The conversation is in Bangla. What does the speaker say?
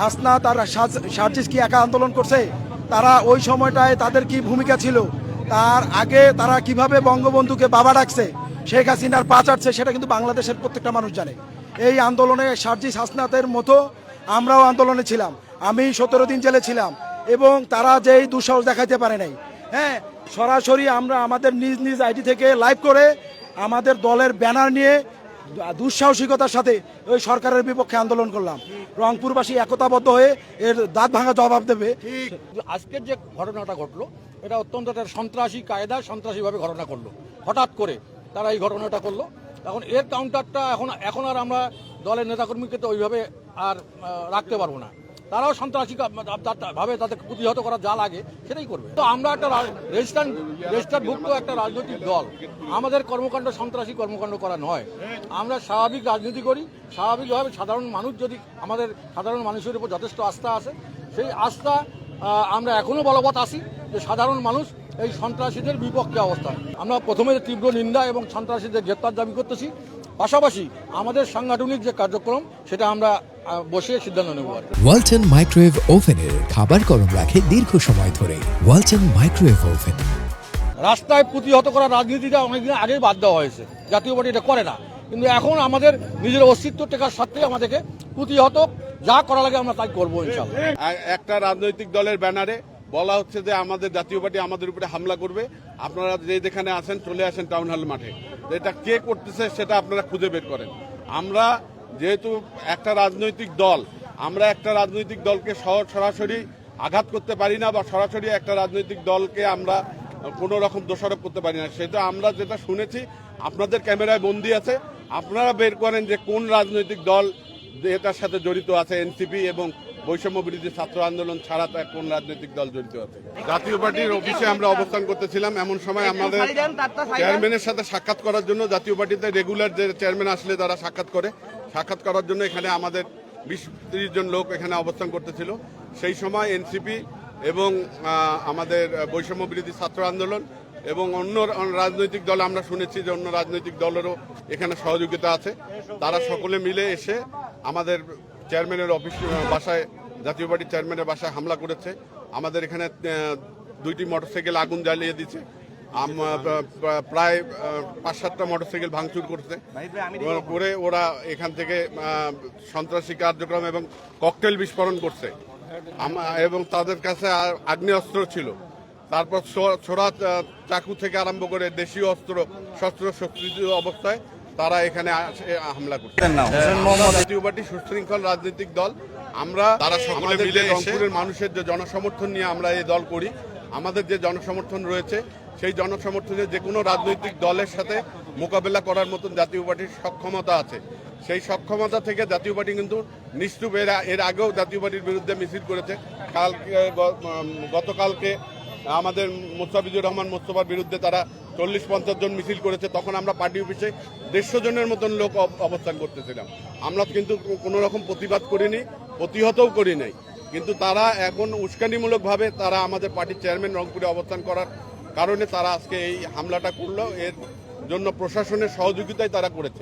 হাসনাত আর সার্জিস কি একা আন্দোলন করছে? তারা ওই সময়টায় তাদের কি ভূমিকা ছিল, তার আগে তারা কিভাবে বঙ্গবন্ধুকে বাবা ডাকছে, শেখ হাসিনার পা চাটছে, সেটা কিন্তু বাংলাদেশের প্রত্যেকটা মানুষ জানে। এই আন্দোলনে সার্জিস হাসনাতের মতো আমরাও আন্দোলনে ছিলাম। আমি 17 দিন জেলে ছিলাম এবং তারা যেই দুঃসাহস দেখাইতে পারে নাই। হ্যাঁ, সরাসরি আমরা আমাদের নিজ নিজ আইডি থেকে লাইভ করে আমাদের দলের ব্যানার নিয়ে দুঃসাহসিকতার সাথে ওই সরকারের বিপক্ষে আন্দোলন করলাম। রংপুরবাসী একতাবদ্ধ হয়ে এর দাঁত ভাঙা জবাব দেবে। আজকের যে ঘটনাটা ঘটলো, এটা অত্যন্ত একটা সন্ত্রাসী কায়দা, সন্ত্রাসীভাবে ঘটনা করলো। হঠাৎ করে তারা এই ঘটনাটা করলো। এখন এর কাউন্টারটা এখন আর আমরা দলের নেতাকর্মীকে তো ওইভাবে আর রাখতে পারবো না। তারাও সন্ত্রাসী ভাবে তাদেরকে প্রতিহত করা যা লাগে সেটাই করবে। তো আমরা একটা রেজিস্টারভুক্ত একটা রাজনৈতিক দল, আমাদের কর্মকাণ্ড সন্ত্রাসী কর্মকাণ্ড করা নয়। আমরা স্বাভাবিক রাজনীতি করি। স্বাভাবিকভাবে সাধারণ মানুষ, যদি আমাদের সাধারণ মানুষের উপর যথেষ্ট আস্থা আছে, সেই আস্থা আমরা এখনো বলবৎ আছি যে সাধারণ মানুষ এই সন্ত্রাসীদের বিপক্ষে অবস্থান। আমরা প্রথমে তীব্র নিন্দা এবং সন্ত্রাসীদের গ্রেপ্তার দাবি করতেছি। পাশাপাশি আমাদের সাংগঠনিক যে কার্যক্রম সেটা আমরা বসে সিদ্ধান্ত নেব। ওয়ালটন মাইক্রোওয়েভ ওভেনের খাবার গরম রাখে দীর্ঘ সময় ধরে। Walton microwave oven. রাস্তায় প্রতিহত করা রাজনীতিটা অনেকদিন আগেই বাদ দেওয়া হয়েছে, জাতীয় পার্টি এটা করে না। কিন্তু এখন আমাদের নিজের অস্তিত্ব টেকার সাথে আমাদেরকে প্রতিহত যা করা লাগে আমরা তাই করবো ইনশাআল্লাহ। একটা রাজনৈতিক দলের ব্যানারে বলা হচ্ছে যে আমাদের জাতীয় পার্টি আমাদের উপরে হামলা করবে, আপনারা যেখানে আছেন চলে আসেন টাউন হল মাঠে। এটা কে করতেছে সেটা আপনারা খুঁজে বের করেন। আমরা যেহেতু একটা রাজনৈতিক দল, আমরা একটা রাজনৈতিক দলকে সরাসরি আঘাত করতে পারি না বা সরাসরি একটা রাজনৈতিক দলকে আমরা কোনো রকম দোষারোপ করতে পারি না। সেটা আমরা যেটা শুনেছি আপনাদের ক্যামেরায় বন্দী আছে, আপনারা বের করেন যে কোন রাজনৈতিক দল এটার সাথে জড়িত আছে। এনসিপি এবং বৈষম্য বিরোধী ছাত্র আন্দোলন ছাড়া তার কোন রাজনৈতিক দল জড়িত আছে? জাতীয় পার্টির অফিসে আমরা অবস্থান করতেছিলাম, এমন সময় আমাদের চেয়ারম্যানের সাথে সাক্ষাৎ করার জন্য, জাতীয় পার্টিতে রেগুলার যে চেয়ারম্যান আসলে তারা সাক্ষাৎ করার জন্য এখানে আমাদের 20-30 জন লোক এখানে অবস্থান করতেছিল। সেই সময় এনসিপি এবং আমাদের বৈষম্য বিরোধী ছাত্র আন্দোলন এবং অন্য রাজনৈতিক দল, আমরা শুনেছি যে অন্য রাজনৈতিক দলেরও এখানে সহযোগিতা আছে, তারা সকলে মিলে এসে আমাদের চেয়ারম্যানের অফিস বাসায়, জাতীয় পার্টির চেয়ারম্যানের বাসায় হামলা করেছে। আমাদের এখানে 2টি মোটরসাইকেল আগুন জ্বালিয়ে দিচ্ছে, প্রায় 5-7টা মোটরসাইকেল ভাঙচুর করছে করে ওরা এখান থেকে সন্ত্রাসী কার্যক্রম এবং ককটেল বিস্ফোরণ করছে এবং তাদের কাছে আগ্নেয়াস্ত্র ছিল। তারপর ছোড়া চাকু থেকে আরম্ভ করে দেশীয় অস্ত্র শস্ত্র সজ্জিত অবস্থায় তারা এখানে হামলা করছে। জাতীয় পার্টি সুশৃঙ্খল রাজনৈতিক দল, আমরা তারা সকলে মিলে রংপুরের মানুষের যে জনসমর্থন নিয়ে আমরা এই দল করি, আমাদের যে জনসমর্থন রয়েছে সেই জনসমর্থনে যে কোনো রাজনৈতিক দলের সাথে মোকাবেলা করার মতন জাতীয় পার্টির সক্ষমতা আছে। সেই সক্ষমতা থেকে জাতীয় পার্টি কিন্তু নিশ্চুপ। এর আগেও জাতীয় পার্টির বিরুদ্ধে মিছিল করেছে। গতকালকে আমাদের মোস্তাফিজুর রহমান মোস্তফার বিরুদ্ধে তারা 40-50 জন মিছিল করেছে। তখন আমরা পার্টি অফিসে 150 জনের মতন লোক অবস্থান করতেছিলাম। আমরা কিন্তু কোনো রকম প্রতিবাদ করিনি, প্রতিহতও করি নাই। কিন্তু তারা এখন উস্কানিমূলকভাবে তারা আমাদের পার্টির চেয়ারম্যান রংপুরে অবস্থান করার কারণে তারা আজকে এই হামলাটা করলো। এর জন্য প্রশাসনের সহযোগিতায় তারা করেছে।